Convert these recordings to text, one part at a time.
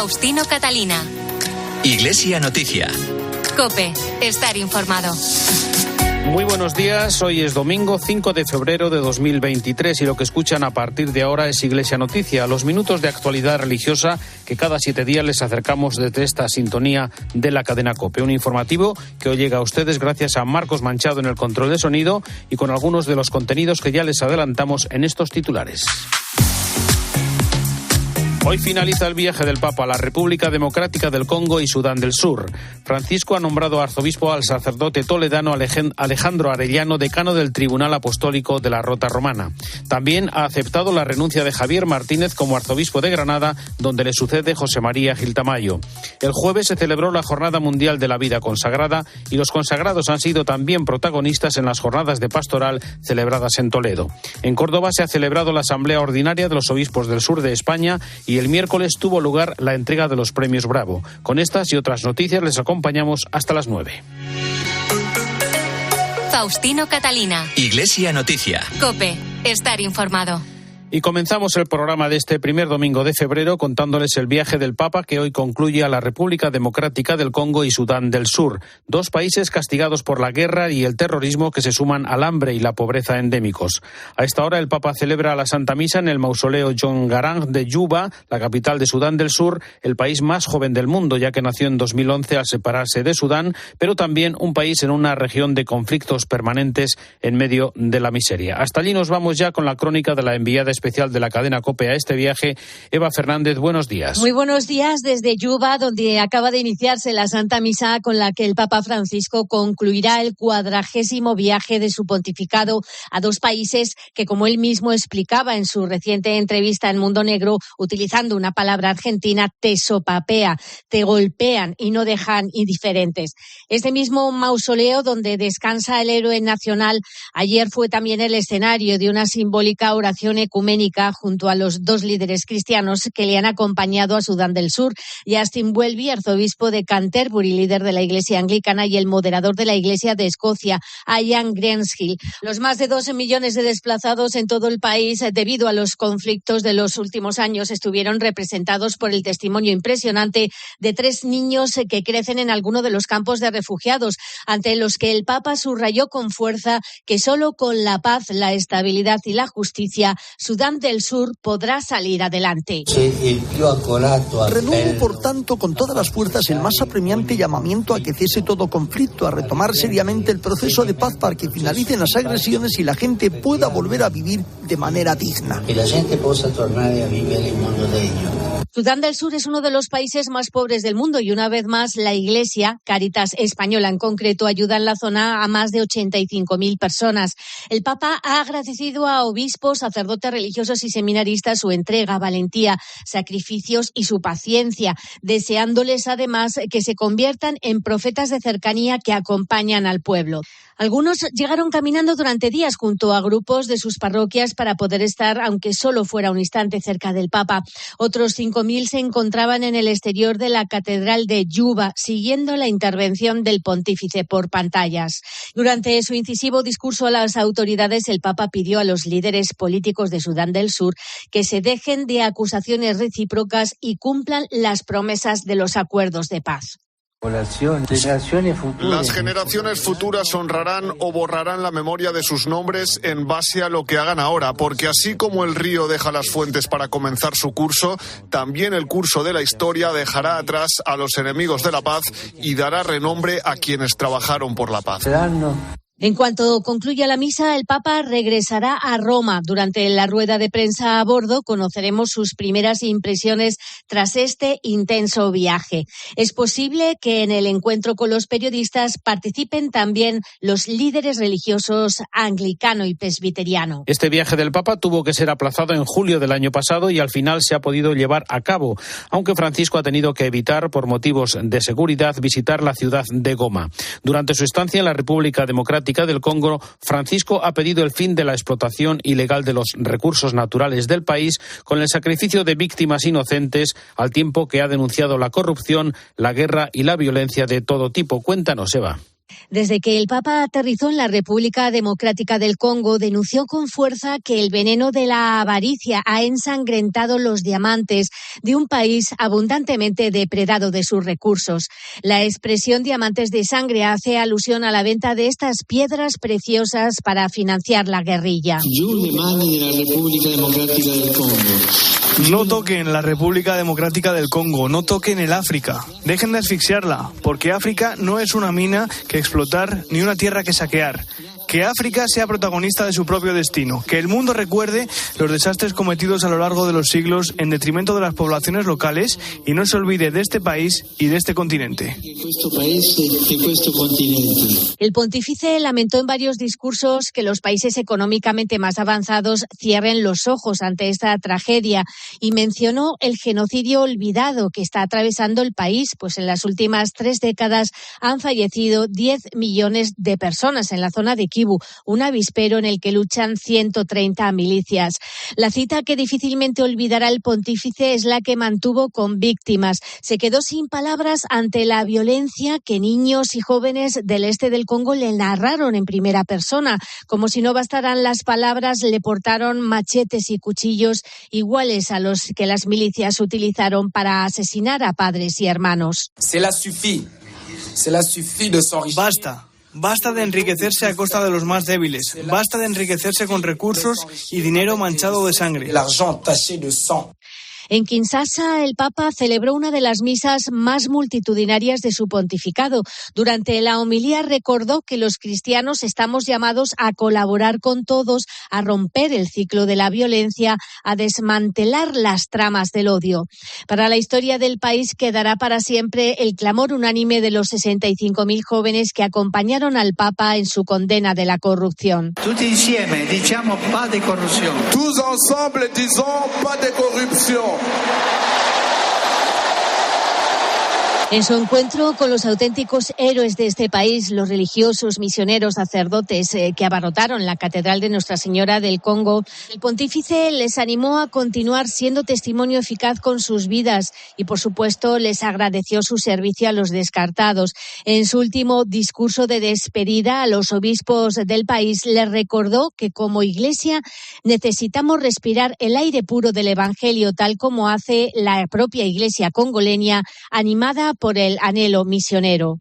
Faustino Catalina. Iglesia Noticia. COPE. Estar informado. Muy buenos días, hoy es domingo 5 de febrero de 2023 y lo que escuchan a partir de ahora es Iglesia Noticia, los minutos de actualidad religiosa que cada 7 días les acercamos desde esta sintonía de la cadena COPE. Un informativo que hoy llega a ustedes gracias a Marcos Manchado en el control de sonido y con algunos de los contenidos que ya les adelantamos en estos titulares. Hoy finaliza el viaje del Papa a la República Democrática del Congo y Sudán del Sur. Francisco ha nombrado arzobispo al sacerdote toledano Alejandro Arellano, decano del Tribunal Apostólico de la Rota Romana. También ha aceptado la renuncia de Javier Martínez como arzobispo de Granada, donde le sucede José María Gil Tamayo. El jueves se celebró la Jornada Mundial de la Vida Consagrada y los consagrados han sido también protagonistas en las jornadas de pastoral celebradas en Toledo. En Córdoba se ha celebrado la Asamblea Ordinaria de los Obispos del Sur de España y el miércoles tuvo lugar la entrega de los premios Bravo. Con estas y otras noticias les acompañamos hasta las 9. Faustino Catalina. Iglesia Noticia. COPE. Estar informado. Y comenzamos el programa de este primer domingo de febrero contándoles el viaje del Papa que hoy concluye a la República Democrática del Congo y Sudán del Sur, dos países castigados por la guerra y el terrorismo que se suman al hambre y la pobreza endémicos. A esta hora el Papa celebra la Santa Misa en el mausoleo John Garang de Juba, la capital de Sudán del Sur, el país más joven del mundo, ya que nació en 2011 al separarse de Sudán, pero también un país en una región de conflictos permanentes en medio de la miseria. Hasta allí nos vamos ya con la crónica de la enviada especial de la cadena COPE a este viaje. Eva Fernández, buenos días. Muy buenos días desde Juba, donde acaba de iniciarse la Santa Misa con la que el Papa Francisco concluirá el 40º viaje de su pontificado a dos países que, como él mismo explicaba en su reciente entrevista en Mundo Negro, utilizando una palabra argentina, te sopapea, te golpean y no dejan indiferentes. Este mismo mausoleo donde descansa el héroe nacional ayer fue también el escenario de una simbólica oración ecuménica junto a los dos líderes cristianos que le han acompañado a Sudán del Sur, Justin Welby, arzobispo de Canterbury, líder de la Iglesia Anglicana, y el moderador de la Iglesia de Escocia, Ian Greenhill. Los más de 12 millones de desplazados en todo el país debido a los conflictos de los últimos años estuvieron representados por el testimonio impresionante de 3 niños que crecen en alguno de los campos de refugiados, ante los que el Papa subrayó con fuerza que solo con la paz, la estabilidad y la justicia Sudán del Sur podrá salir adelante. Renuevo, por tanto, con todas las fuerzas el más apremiante llamamiento a que cese todo conflicto, a retomar seriamente el proceso de paz para que finalicen las agresiones y la gente pueda volver a vivir de manera digna. Que la gente pueda tornar a vivir el mundo de ellos. Sudán del Sur es uno de los países más pobres del mundo y una vez más la Iglesia, Cáritas Española en concreto, ayuda en la zona a más de 85.000 personas. El Papa ha agradecido a obispos, sacerdotes religiosos y seminaristas su entrega, valentía, sacrificios y su paciencia, deseándoles además que se conviertan en profetas de cercanía que acompañan al pueblo. Algunos llegaron caminando durante días junto a grupos de sus parroquias para poder estar, aunque solo fuera un instante, cerca del Papa. Otros 5.000 se encontraban en el exterior de la Catedral de Juba, siguiendo la intervención del pontífice por pantallas. Durante su incisivo discurso a las autoridades, el Papa pidió a los líderes políticos de Sudán del Sur que se dejen de acusaciones recíprocas y cumplan las promesas de los acuerdos de paz. Las generaciones futuras honrarán o borrarán la memoria de sus nombres en base a lo que hagan ahora, porque así como el río deja las fuentes para comenzar su curso, también el curso de la historia dejará atrás a los enemigos de la paz y dará renombre a quienes trabajaron por la paz. En cuanto concluya la misa, el Papa regresará a Roma. Durante la rueda de prensa a bordo conoceremos sus primeras impresiones tras este intenso viaje. Es posible que en el encuentro con los periodistas participen también los líderes religiosos anglicano y presbiteriano. Este viaje del Papa tuvo que ser aplazado en julio del año pasado y al final se ha podido llevar a cabo, aunque Francisco ha tenido que evitar, por motivos de seguridad, visitar la ciudad de Goma. Durante su estancia en la República Democrática del Congo, Francisco ha pedido el fin de la explotación ilegal de los recursos naturales del país con el sacrificio de víctimas inocentes, al tiempo que ha denunciado la corrupción, la guerra y la violencia de todo tipo. Cuéntanos, Eva. Desde que el Papa aterrizó en la República Democrática del Congo, denunció con fuerza que el veneno de la avaricia ha ensangrentado los diamantes de un país abundantemente depredado de sus recursos. La expresión diamantes de sangre hace alusión a la venta de estas piedras preciosas para financiar la guerrilla. No toquen la República Democrática del Congo, no toquen el África. Dejen de asfixiarla, porque África no es una mina que explotar ni una tierra que saquear. Que África sea protagonista de su propio destino. Que el mundo recuerde los desastres cometidos a lo largo de los siglos en detrimento de las poblaciones locales y no se olvide de este país y de este continente. El pontífice lamentó en varios discursos que los países económicamente más avanzados cierren los ojos ante esta tragedia y mencionó el genocidio olvidado que está atravesando el país, pues en las últimas 3 décadas han fallecido 10 millones de personas en la zona de Kivu, un avispero en el que luchan 130 milicias. La cita que difícilmente olvidará el pontífice es la que mantuvo con víctimas. Se quedó sin palabras ante la violencia que niños y jóvenes del este del Congo le narraron en primera persona. Como si no bastaran las palabras, le portaron machetes y cuchillos iguales a los que las milicias utilizaron para asesinar a padres y hermanos. Basta de enriquecerse a costa de los más débiles. Basta de enriquecerse con recursos y dinero manchado de sangre. En Kinshasa, el Papa celebró una de las misas más multitudinarias de su pontificado. Durante la homilía recordó que los cristianos estamos llamados a colaborar con todos, a romper el ciclo de la violencia, a desmantelar las tramas del odio. Para la historia del país quedará para siempre el clamor unánime de los 65.000 jóvenes que acompañaron al Papa en su condena de la corrupción. Todos ensemble disons pas de corrupción. En su encuentro con los auténticos héroes de este país, los religiosos, misioneros, sacerdotes que abarrotaron la Catedral de Nuestra Señora del Congo, el pontífice les animó a continuar siendo testimonio eficaz con sus vidas y, por supuesto, les agradeció su servicio a los descartados. En su último discurso de despedida a los obispos del país, les recordó que como Iglesia necesitamos respirar el aire puro del Evangelio, tal como hace la propia Iglesia congoleña, animada por el anhelo misionero.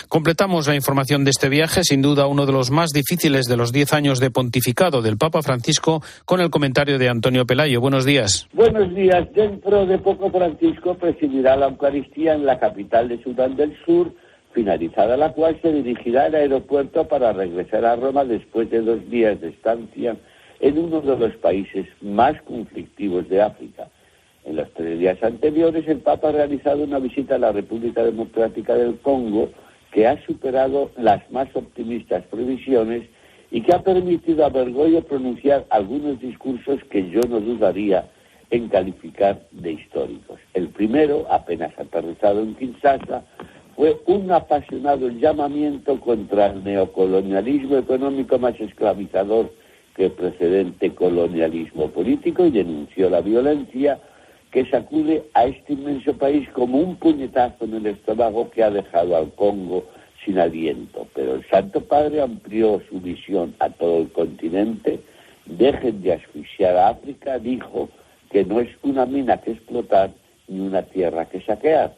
Completamos la información de este viaje, sin duda uno de los más difíciles de los 10 años de pontificado del Papa Francisco, con el comentario de Antonio Pelayo. Buenos días. Buenos días. Dentro de poco Francisco presidirá la Eucaristía en la capital de Sudán del Sur, finalizada la cual se dirigirá al aeropuerto para regresar a Roma después de 2 días de estancia en uno de los países más conflictivos de África. En los 3 días anteriores, el Papa ha realizado una visita a la República Democrática del Congo que ha superado las más optimistas previsiones y que ha permitido a Bergoglio pronunciar algunos discursos que yo no dudaría en calificar de históricos. El primero, apenas aterrizado en Kinshasa, fue un apasionado llamamiento contra el neocolonialismo económico más esclavizador que el precedente colonialismo político y denunció la violencia que sacude a este inmenso país como un puñetazo en el estómago que ha dejado al Congo sin aliento. Pero el Santo Padre amplió su visión a todo el continente. Dejen de asfixiar a África, dijo que no es una mina que explotar ni una tierra que saquear.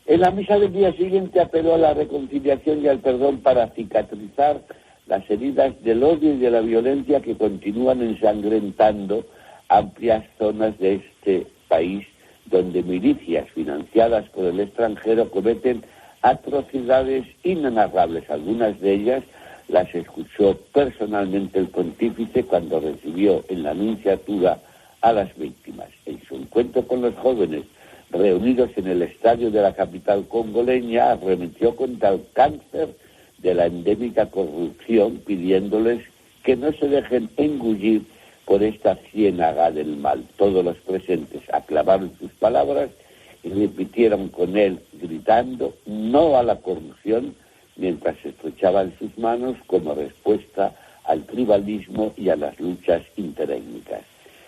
En la misa del día siguiente apeló a la reconciliación y al perdón para cicatrizar las heridas del odio y de la violencia que continúan ensangrentando amplias zonas de este país, donde milicias financiadas por el extranjero cometen atrocidades inenarrables. Algunas de ellas las escuchó personalmente el pontífice cuando recibió en la Nunciatura a las víctimas. En su encuentro con los jóvenes reunidos en el estadio de la capital congoleña, arremetió contra el cáncer de la endémica corrupción, pidiéndoles que no se dejen engullir por esta ciénaga del mal. Todos los presentes aclamaron sus palabras y repitieron con él, gritando no a la corrupción, mientras estrechaban sus manos como respuesta al tribalismo y a las luchas interétnicas.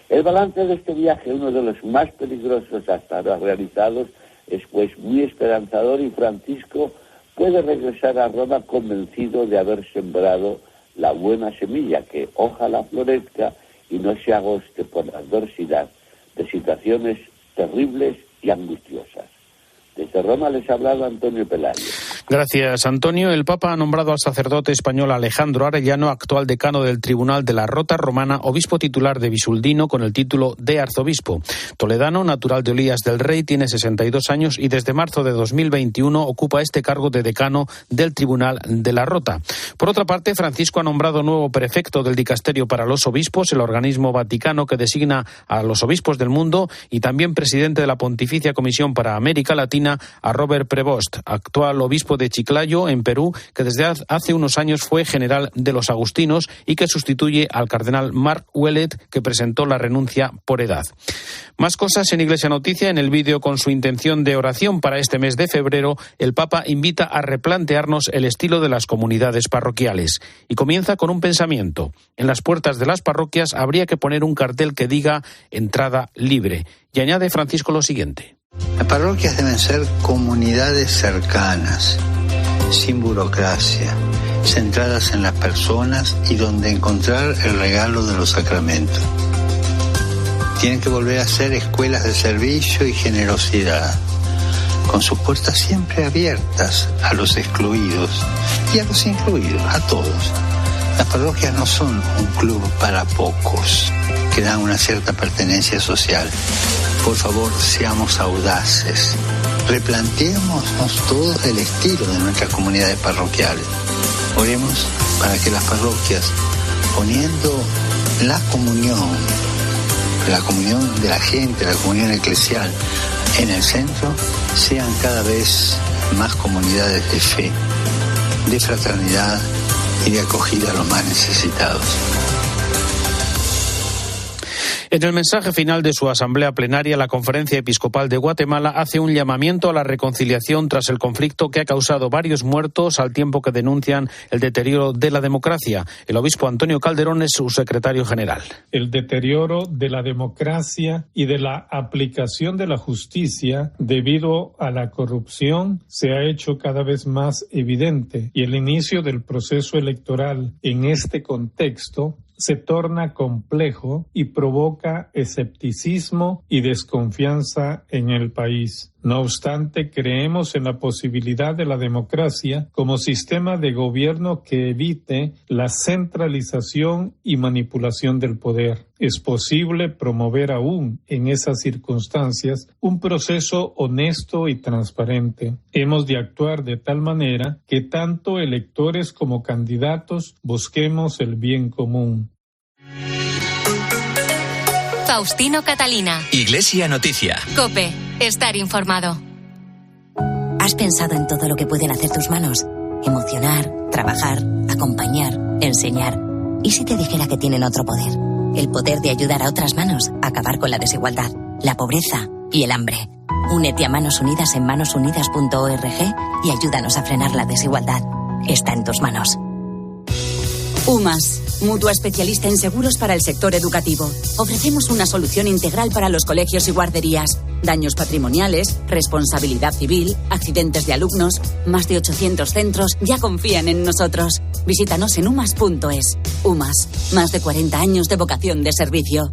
El balance de este viaje, uno de los más peligrosos hasta ahora realizados, es pues muy esperanzador y Francisco puede regresar a Roma convencido de haber sembrado la buena semilla que ojalá florezca y no se agoste por la adversidad de situaciones terribles y angustiosas. Desde Roma les ha hablado Antonio Pelayo. Gracias, Antonio. El Papa ha nombrado al sacerdote español Alejandro Arellano, actual decano del Tribunal de la Rota Romana, obispo titular de Bisuldino con el título de arzobispo. Toledano, natural de Olías del Rey, tiene 62 años y desde marzo de 2021 ocupa este cargo de decano del Tribunal de la Rota. Por otra parte, Francisco ha nombrado nuevo prefecto del Dicasterio para los Obispos, el organismo vaticano que designa a los obispos del mundo, y también presidente de la Pontificia Comisión para América Latina, a Robert Prevost, actual obispo de Chiclayo, en Perú, que desde hace unos años fue general de los agustinos y que sustituye al cardenal Mark Ouellet, que presentó la renuncia por edad. Más cosas en Iglesia Noticia. En el vídeo con su intención de oración para este mes de febrero, el Papa invita a replantearnos el estilo de las comunidades parroquiales. Y comienza con un pensamiento. En las puertas de las parroquias habría que poner un cartel que diga entrada libre. Y añade Francisco lo siguiente. Las parroquias deben ser comunidades cercanas, sin burocracia, centradas en las personas y donde encontrar el regalo de los sacramentos. Tienen que volver a ser escuelas de servicio y generosidad, con sus puertas siempre abiertas a los excluidos y a los incluidos, a todos. Las parroquias no son un club para pocos, que dan una cierta pertenencia social. Por favor, seamos audaces. Replanteémonos todos el estilo de nuestras comunidades parroquiales. Oremos para que las parroquias, poniendo la comunión de la gente, la comunión eclesial en el centro, sean cada vez más comunidades de fe, de fraternidad y de acogida a los más necesitados. En el mensaje final de su asamblea plenaria, la Conferencia Episcopal de Guatemala hace un llamamiento a la reconciliación tras el conflicto que ha causado varios muertos, al tiempo que denuncian el deterioro de la democracia. El obispo Antonio Calderón es su secretario general. El deterioro de la democracia y de la aplicación de la justicia debido a la corrupción se ha hecho cada vez más evidente, y el inicio del proceso electoral en este contexto se torna complejo y provoca escepticismo y desconfianza en el país. No obstante, creemos en la posibilidad de la democracia como sistema de gobierno que evite la centralización y manipulación del poder. Es posible promover aún en esas circunstancias un proceso honesto y transparente. Hemos de actuar de tal manera que tanto electores como candidatos busquemos el bien común. Faustino Catalina. Iglesia Noticia. COPE. Estar informado. ¿Has pensado en todo lo que pueden hacer tus manos? Emocionar, trabajar, acompañar, enseñar. ¿Y si te dijera que tienen otro poder? El poder de ayudar a otras manos a acabar con la desigualdad, la pobreza y el hambre. Únete a Manos Unidas en manosunidas.org y ayúdanos a frenar la desigualdad. Está en tus manos. UMAS, mutua especialista en seguros para el sector educativo. Ofrecemos una solución integral para los colegios y guarderías. Daños patrimoniales, responsabilidad civil, accidentes de alumnos. Más de 800 centros ya confían en nosotros. Visítanos en umas.es. UMAS, más de 40 años de vocación de servicio.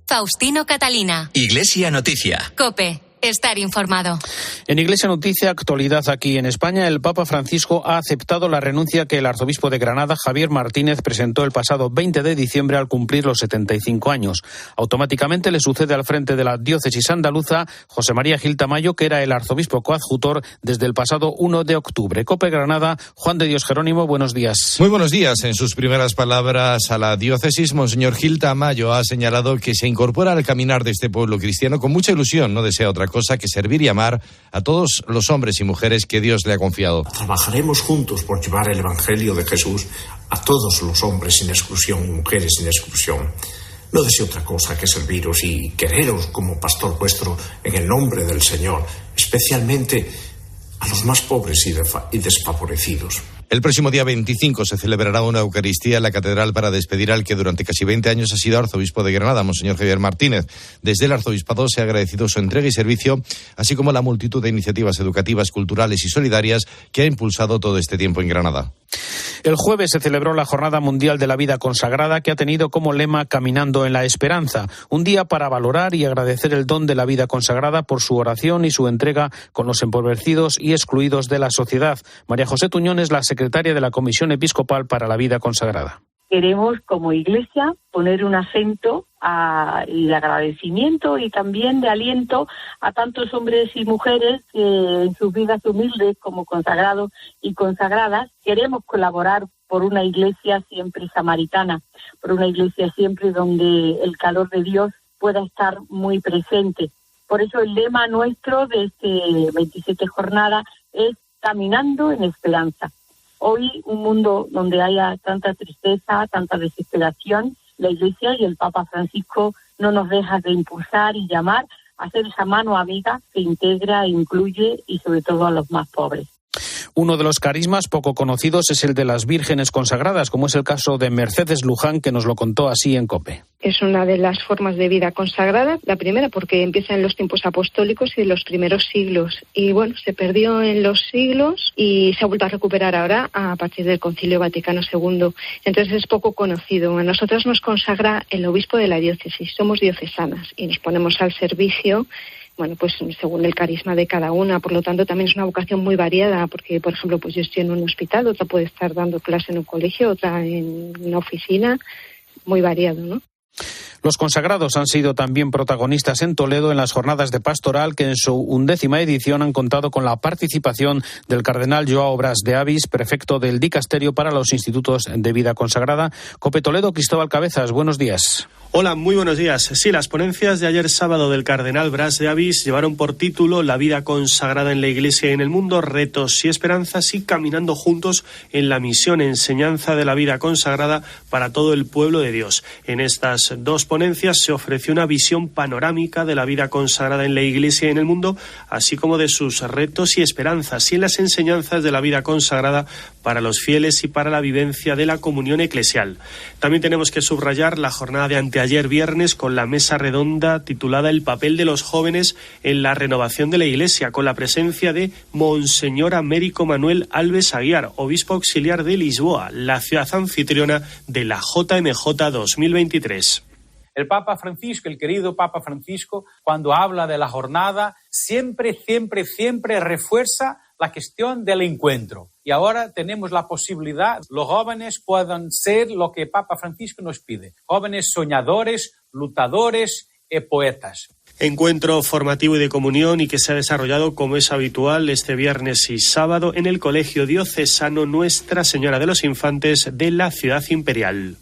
Faustino Catalina. Iglesia Noticia. COPE. Estar informado. En Iglesia Noticia, actualidad aquí en España, el Papa Francisco ha aceptado la renuncia que el arzobispo de Granada, Javier Martínez, presentó el pasado 20 de diciembre al cumplir los 75 años. Automáticamente le sucede al frente de la diócesis andaluza José María Gil Tamayo, que era el arzobispo coadjutor desde el pasado 1 de octubre. COPE Granada, Juan de Dios Jerónimo, buenos días. Muy buenos días. En sus primeras palabras a la diócesis, Monseñor Gil Tamayo ha señalado que se incorpora al caminar de este pueblo cristiano con mucha ilusión, no desea otra cosa que servir y amar a todos los hombres y mujeres que Dios le ha confiado. Trabajaremos juntos por llevar el Evangelio de Jesús a todos los hombres sin exclusión y mujeres sin exclusión. No deseo otra cosa que serviros y quereros como pastor vuestro en el nombre del Señor, especialmente a los más pobres y desfavorecidos. El próximo día 25 se celebrará una Eucaristía en la Catedral para despedir al que durante casi 20 años ha sido arzobispo de Granada, Monseñor Javier Martínez. Desde el arzobispado se ha agradecido su entrega y servicio, así como la multitud de iniciativas educativas, culturales y solidarias que ha impulsado todo este tiempo en Granada. El jueves se celebró la Jornada Mundial de la Vida Consagrada, que ha tenido como lema Caminando en la Esperanza, un día para valorar y agradecer el don de la vida consagrada por su oración y su entrega con los empobrecidos y excluidos de la sociedad. María José Tuñón es la secretaria de la Comisión Episcopal para la Vida Consagrada. Queremos, como Iglesia, poner un acento y de agradecimiento y también de aliento a tantos hombres y mujeres que en sus vidas humildes como consagrados y consagradas queremos colaborar por una Iglesia siempre samaritana, por una Iglesia siempre donde el calor de Dios pueda estar muy presente. Por eso el lema nuestro de este 27 jornada es Caminando en Esperanza. Hoy, un mundo donde haya tanta tristeza, tanta desesperación, la Iglesia y el Papa Francisco no nos dejan de impulsar y llamar a ser esa mano amiga que integra, incluye y sobre todo a los más pobres. Uno de los carismas poco conocidos es el de las vírgenes consagradas, como es el caso de Mercedes Luján, que nos lo contó así en COPE. Es una de las formas de vida consagrada, la primera porque empieza en los tiempos apostólicos y en los primeros siglos. Y bueno, se perdió en los siglos y se ha vuelto a recuperar ahora a partir del Concilio Vaticano II. Entonces es poco conocido. A nosotras nos consagra el obispo de la diócesis, somos diocesanas y nos ponemos al servicio, bueno, pues según el carisma de cada una. Por lo tanto, también es una vocación muy variada, porque, por ejemplo, pues yo estoy en un hospital, otra puede estar dando clase en un colegio, otra en una oficina, muy variado, ¿no? Los consagrados han sido también protagonistas en Toledo en las jornadas de pastoral que en su 11ª edición han contado con la participación del cardenal Joao Bras de Avis, prefecto del Dicasterio para los Institutos de Vida Consagrada. COPE Toledo, Cristóbal Cabezas, buenos días. Hola, muy buenos días. Sí, las ponencias de ayer sábado del cardenal Bras de Avis llevaron por título La vida consagrada en la Iglesia y en el mundo, retos y esperanzas, y caminando juntos en la misión enseñanza de la vida consagrada para todo el pueblo de Dios. En estas dos ponencias se ofreció una visión panorámica de la vida consagrada en la Iglesia y en el mundo, así como de sus retos y esperanzas, y en las enseñanzas de la vida consagrada para los fieles y para la vivencia de la comunión eclesial. También tenemos que subrayar la jornada de anteayer viernes con la mesa redonda titulada El papel de los jóvenes en la renovación de la Iglesia, con la presencia de Monseñor Américo Manuel Alves Aguiar, obispo auxiliar de Lisboa, la ciudad anfitriona de la JMJ 2023. El Papa Francisco, el querido Papa Francisco, cuando habla de la jornada, siempre refuerza la cuestión del encuentro. Y ahora tenemos la posibilidad, los jóvenes puedan ser lo que Papa Francisco nos pide, jóvenes soñadores, luchadores y poetas. Encuentro formativo y de comunión y que se ha desarrollado, como es habitual, este viernes y sábado en el Colegio Diocesano Nuestra Señora de los Infantes de la Ciudad Imperial.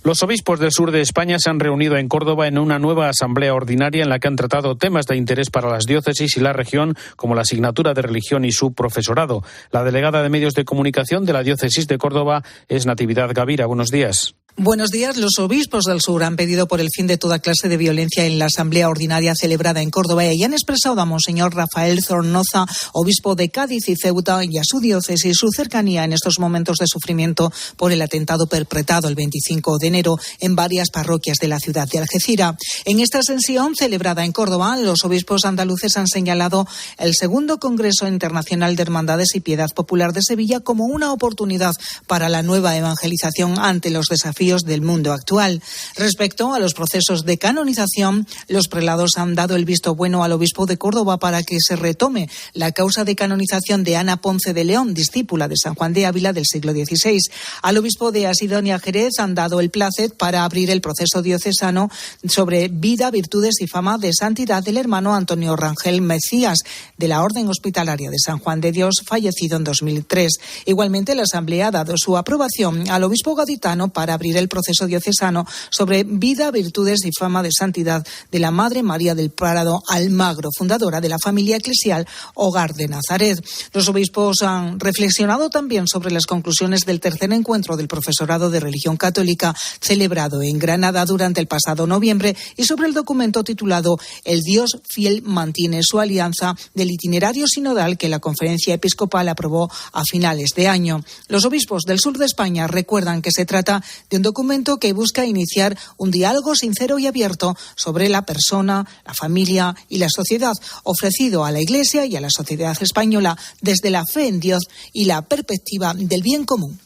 Los obispos del sur de España se han reunido en Córdoba en una nueva asamblea ordinaria en la que han tratado temas de interés para las diócesis y la región, como la asignatura de religión y su profesorado. La delegada de Medios de Comunicación de la diócesis de Córdoba es Natividad Gavira. Buenos días. Buenos días. Los obispos del sur han pedido por el fin de toda clase de violencia en la asamblea ordinaria celebrada en Córdoba y han expresado a Monseñor Rafael Zornoza, obispo de Cádiz y Ceuta, y a su diócesis su cercanía en estos momentos de sufrimiento por el atentado perpetrado el 25 de enero en varias parroquias de la ciudad de Algeciras. En esta sesión celebrada en Córdoba, los obispos andaluces han señalado el segundo Congreso Internacional de Hermandades y Piedad Popular de Sevilla como una oportunidad para la nueva evangelización ante los desafíos del mundo actual. Respecto a los procesos de canonización, los prelados han dado el visto bueno al obispo de Córdoba para que se retome la causa de canonización de Ana Ponce de León, discípula de San Juan de Ávila del siglo XVI. Al obispo de Asidonia Jerez han dado el plácet para abrir el proceso diocesano sobre vida, virtudes y fama de santidad del hermano Antonio Rangel Mecías, de la Orden Hospitalaria de San Juan de Dios, fallecido en 2003. Igualmente, la Asamblea ha dado su aprobación al obispo gaditano para abrir del proceso diocesano sobre vida, virtudes y fama de santidad de la Madre María del Prado Almagro, fundadora de la familia eclesial Hogar de Nazaret. Los obispos han reflexionado también sobre las conclusiones del tercer encuentro del profesorado de religión católica celebrado en Granada durante el pasado noviembre y sobre el documento titulado El Dios fiel mantiene su alianza del itinerario sinodal que la Conferencia Episcopal aprobó a finales de año. Los obispos del sur de España recuerdan que se trata de un documento que busca iniciar un diálogo sincero y abierto sobre la persona, la familia y la sociedad, ofrecido a la Iglesia y a la sociedad española desde la fe en Dios y la perspectiva del bien común.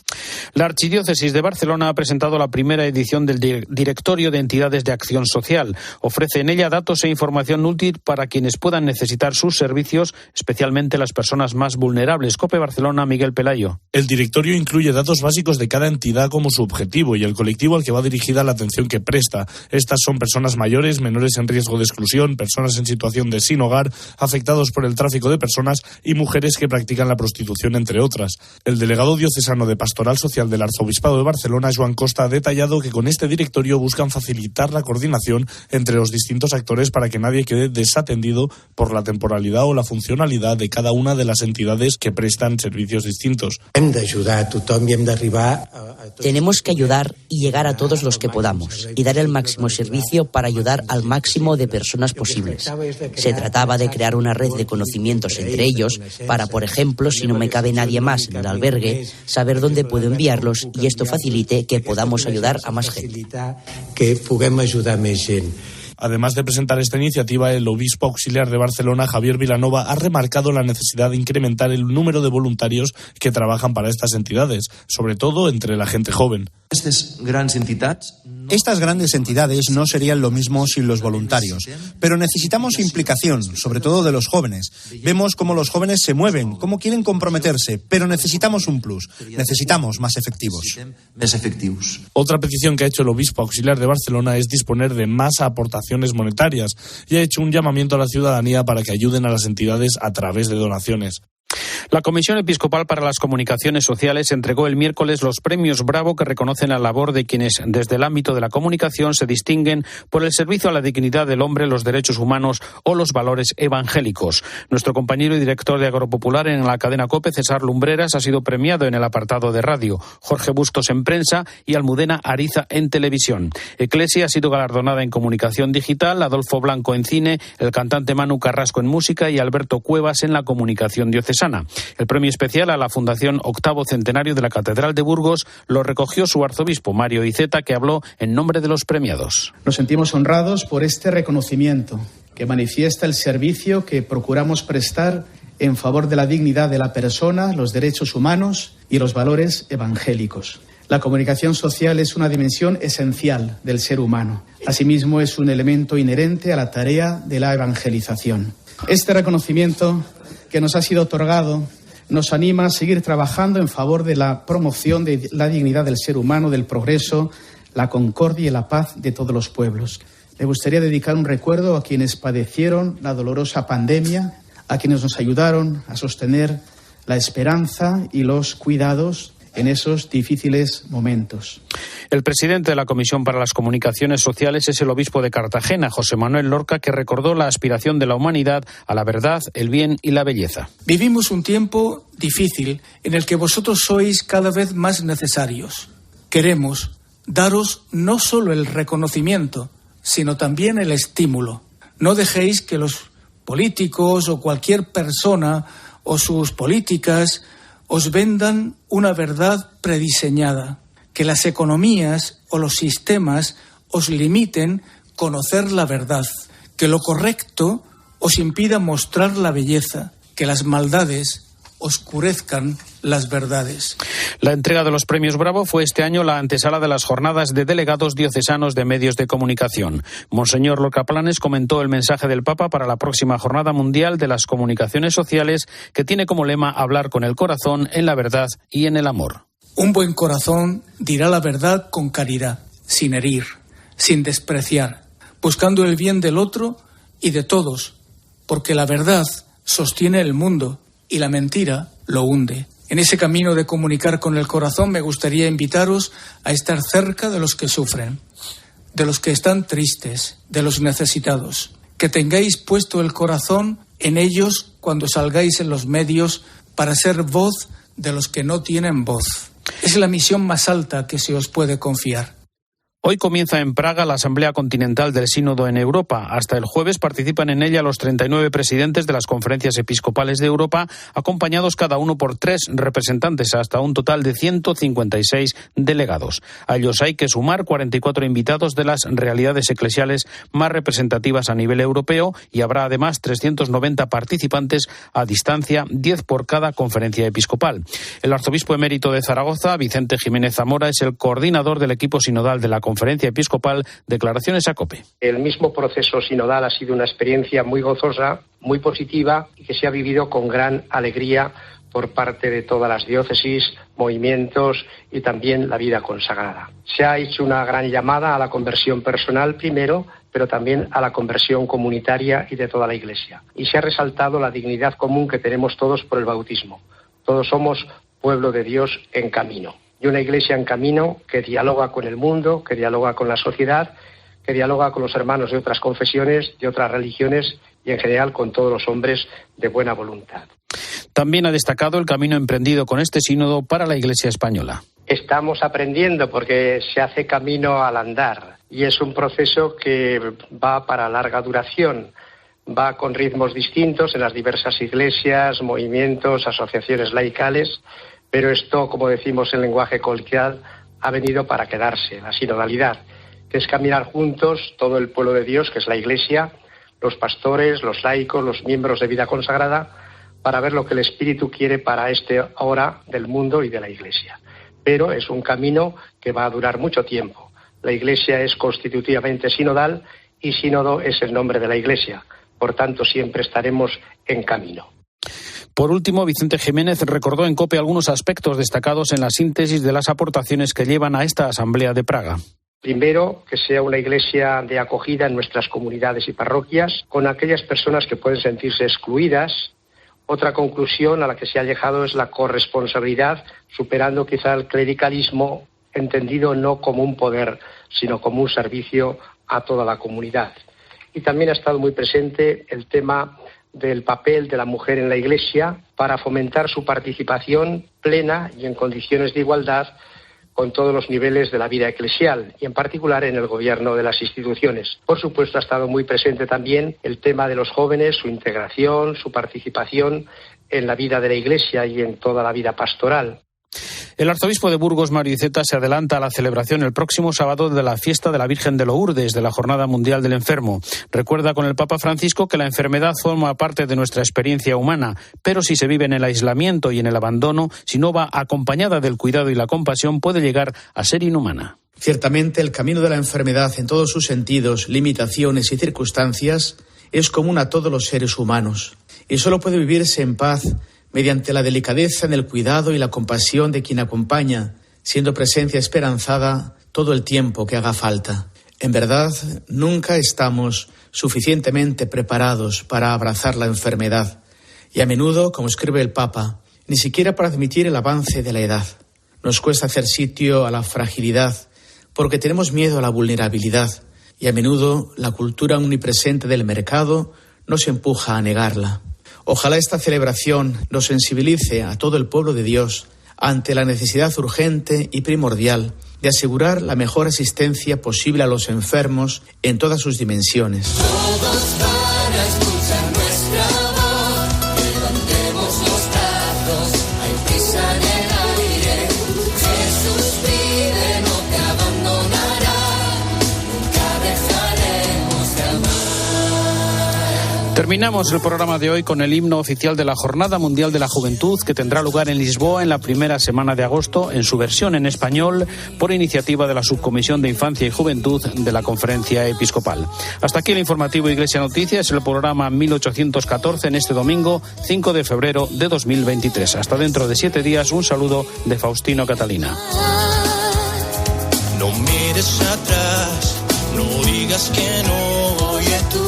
La Archidiócesis de Barcelona ha presentado la primera edición del Directorio de Entidades de Acción Social. Ofrece en ella datos e información útil para quienes puedan necesitar sus servicios, especialmente las personas más vulnerables. COPE Barcelona, Miguel Pelayo. El directorio incluye datos básicos de cada entidad como su objetivo y el colectivo al que va dirigida la atención que presta. Estas son personas mayores, menores en riesgo de exclusión, personas en situación de sin hogar, afectados por el tráfico de personas y mujeres que practican la prostitución, entre otras. El delegado diocesano de Pastoral Social del Arzobispado de Barcelona, Joan Costa, ha detallado que con este directorio buscan facilitar la coordinación entre los distintos actores para que nadie quede desatendido por la temporalidad o la funcionalidad de cada una de las entidades que prestan servicios distintos. Tenemos que ayudar y llegar a todos los que podamos y dar el máximo servicio para ayudar al máximo de personas posibles. Se trataba de crear una red de conocimientos entre ellos para, por ejemplo, si no me cabe nadie más en el albergue, saber dónde puedo enviarlos y esto facilite que podamos ayudar a más gente. Además de presentar esta iniciativa, el obispo auxiliar de Barcelona, Javier Vilanova, ha remarcado la necesidad de incrementar el número de voluntarios que trabajan para estas entidades, sobre todo entre la gente joven. Estas grandes entidades no serían lo mismo sin los voluntarios, pero necesitamos implicación, sobre todo de los jóvenes. Vemos cómo los jóvenes se mueven, cómo quieren comprometerse, pero necesitamos un plus, necesitamos más efectivos. Otra petición que ha hecho el obispo auxiliar de Barcelona es disponer de más aportaciones monetarias y ha hecho un llamamiento a la ciudadanía para que ayuden a las entidades a través de donaciones. La Comisión Episcopal para las Comunicaciones Sociales entregó el miércoles los premios Bravo que reconocen la labor de quienes desde el ámbito de la comunicación se distinguen por el servicio a la dignidad del hombre, los derechos humanos o los valores evangélicos. Nuestro compañero y director de Agropopular en la cadena COPE, César Lumbreras, ha sido premiado en el apartado de radio, Jorge Bustos en prensa y Almudena Ariza en televisión. Eclesia ha sido galardonada en comunicación digital, Adolfo Blanco en cine, el cantante Manu Carrasco en música y Alberto Cuevas en la comunicación diocesana. El premio especial a la Fundación Octavo Centenario de la Catedral de Burgos lo recogió su arzobispo Mario Iceta, que habló en nombre de los premiados. Nos sentimos honrados por este reconocimiento que manifiesta el servicio que procuramos prestar en favor de la dignidad de la persona, los derechos humanos y los valores evangélicos. La comunicación social es una dimensión esencial del ser humano. Asimismo, es un elemento inherente a la tarea de la evangelización. Este reconocimiento que nos ha sido otorgado nos anima a seguir trabajando en favor de la promoción de la dignidad del ser humano, del progreso, la concordia y la paz de todos los pueblos. Me gustaría dedicar un recuerdo a quienes padecieron la dolorosa pandemia, a quienes nos ayudaron a sostener la esperanza y los cuidados en esos difíciles momentos. El presidente de la Comisión para las Comunicaciones Sociales es el obispo de Cartagena, José Manuel Lorca, que recordó la aspiración de la humanidad a la verdad, el bien y la belleza. Vivimos un tiempo difícil en el que vosotros sois cada vez más necesarios. Queremos daros no solo el reconocimiento, sino también el estímulo. No dejéis que los políticos o cualquier persona o sus políticas os vendan una verdad prediseñada, que las economías o los sistemas os limiten conocer la verdad, que lo correcto os impida mostrar la belleza, que las maldades oscurezcan las verdades. La entrega de los premios Bravo fue este año la antesala de las jornadas de delegados diocesanos de medios de comunicación. Monseñor Lorca Planes comentó el mensaje del Papa para la próxima Jornada Mundial de las Comunicaciones Sociales, que tiene como lema hablar con el corazón en la verdad y en el amor. Un buen corazón dirá la verdad con caridad, sin herir, sin despreciar, buscando el bien del otro y de todos, porque la verdad sostiene el mundo y la mentira lo hunde. En ese camino de comunicar con el corazón me gustaría invitaros a estar cerca de los que sufren, de los que están tristes, de los necesitados. Que tengáis puesto el corazón en ellos cuando salgáis en los medios para ser voz de los que no tienen voz. Es la misión más alta que se os puede confiar. Hoy comienza en Praga la Asamblea Continental del Sínodo en Europa. Hasta el jueves participan en ella los 39 presidentes de las conferencias episcopales de Europa, acompañados cada uno por 3 representantes, hasta un total de 156 delegados. A ellos hay que sumar 44 invitados de las realidades eclesiales más representativas a nivel europeo, y habrá además 390 participantes a distancia, 10 por cada conferencia episcopal. El arzobispo emérito de Zaragoza, Vicente Jiménez Zamora, es el coordinador del equipo sinodal de la Conferencia Episcopal. Declaraciones a COPE. El mismo proceso sinodal ha sido una experiencia muy gozosa, muy positiva, y que se ha vivido con gran alegría por parte de todas las diócesis, movimientos y también la vida consagrada. Se ha hecho una gran llamada a la conversión personal primero, pero también a la conversión comunitaria y de toda la Iglesia. Y se ha resaltado la dignidad común que tenemos todos por el bautismo. Todos somos pueblo de Dios en camino. Y una Iglesia en camino que dialoga con el mundo, que dialoga con la sociedad, que dialoga con los hermanos de otras confesiones, de otras religiones y en general con todos los hombres de buena voluntad. También ha destacado el camino emprendido con este sínodo para la Iglesia española. Estamos aprendiendo porque se hace camino al andar y es un proceso que va para larga duración. Va con ritmos distintos en las diversas iglesias, movimientos, asociaciones laicales. Pero esto, como decimos en lenguaje coloquial, ha venido para quedarse, la sinodalidad, que es caminar juntos todo el pueblo de Dios, que es la Iglesia, los pastores, los laicos, los miembros de vida consagrada, para ver lo que el Espíritu quiere para esta hora del mundo y de la Iglesia. Pero es un camino que va a durar mucho tiempo. La Iglesia es constitutivamente sinodal y sínodo es el nombre de la Iglesia. Por tanto, siempre estaremos en camino. Por último, Vicente Jiménez recordó en COPE algunos aspectos destacados en la síntesis de las aportaciones que llevan a esta Asamblea de Praga. Primero, que sea una iglesia de acogida en nuestras comunidades y parroquias, con aquellas personas que pueden sentirse excluidas. Otra conclusión a la que se ha llegado es la corresponsabilidad, superando quizá el clericalismo, entendido no como un poder, sino como un servicio a toda la comunidad. Y también ha estado muy presente el tema del papel de la mujer en la Iglesia para fomentar su participación plena y en condiciones de igualdad con todos los niveles de la vida eclesial y en particular en el gobierno de las instituciones. Por supuesto, ha estado muy presente también el tema de los jóvenes, su integración, su participación en la vida de la Iglesia y en toda la vida pastoral. El arzobispo de Burgos, Mario Iceta, se adelanta a la celebración el próximo sábado de la fiesta de la Virgen de Lourdes, de la Jornada Mundial del Enfermo. Recuerda con el Papa Francisco que la enfermedad forma parte de nuestra experiencia humana, pero si se vive en el aislamiento y en el abandono, si no va acompañada del cuidado y la compasión, puede llegar a ser inhumana. Ciertamente, el camino de la enfermedad en todos sus sentidos, limitaciones y circunstancias es común a todos los seres humanos y solo puede vivirse en paz mediante la delicadeza en el cuidado y la compasión de quien acompaña, siendo presencia esperanzada todo el tiempo que haga falta. En verdad, nunca estamos suficientemente preparados para abrazar la enfermedad, y a menudo, como escribe el Papa, ni siquiera para admitir el avance de la edad. Nos cuesta hacer sitio a la fragilidad, porque tenemos miedo a la vulnerabilidad, y a menudo la cultura omnipresente del mercado nos empuja a negarla. Ojalá esta celebración nos sensibilice a todo el pueblo de Dios ante la necesidad urgente y primordial de asegurar la mejor asistencia posible a los enfermos en todas sus dimensiones. Todos para escuchar nuestra voz, levantemos los brazos, hay prisa en el aire. Jesús pide, no te abandonará, nunca dejaremos de amar. Terminamos el programa de hoy con el himno oficial de la Jornada Mundial de la Juventud, que tendrá lugar en Lisboa en la primera semana de agosto, en su versión en español, por iniciativa de la Subcomisión de Infancia y Juventud de la Conferencia Episcopal. Hasta aquí el informativo Iglesia Noticias, el programa 1814 en este domingo 5 de febrero de 2023. Hasta dentro de 7 días, un saludo de Faustino Catalina. No mires atrás, no digas que no, oye tú.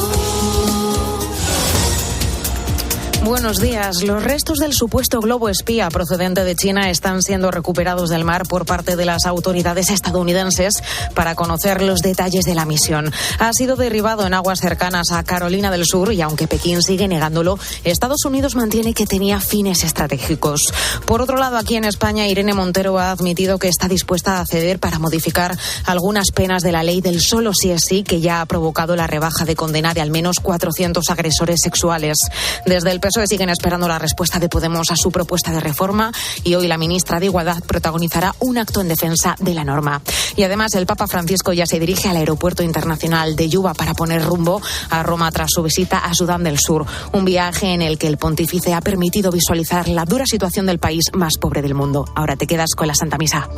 Bueno. buenos días. Los restos del supuesto globo espía procedente de China están siendo recuperados del mar por parte de las autoridades estadounidenses para conocer los detalles de la misión. Ha sido derribado en aguas cercanas a Carolina del Sur y aunque Pekín sigue negándolo, Estados Unidos mantiene que tenía fines estratégicos. Por otro lado, aquí en España, Irene Montero ha admitido que está dispuesta a ceder para modificar algunas penas de la ley del solo sí es sí, que ya ha provocado la rebaja de condena de al menos 400 agresores sexuales. Desde el PSOE siguen esperando la respuesta de Podemos a su propuesta de reforma y hoy la ministra de Igualdad protagonizará un acto en defensa de la norma. Y además el Papa Francisco ya se dirige al aeropuerto internacional de Yuba para poner rumbo a Roma tras su visita a Sudán del Sur, un viaje en el que el pontífice ha permitido visualizar la dura situación del país más pobre del mundo. Ahora te quedas con la Santa Misa.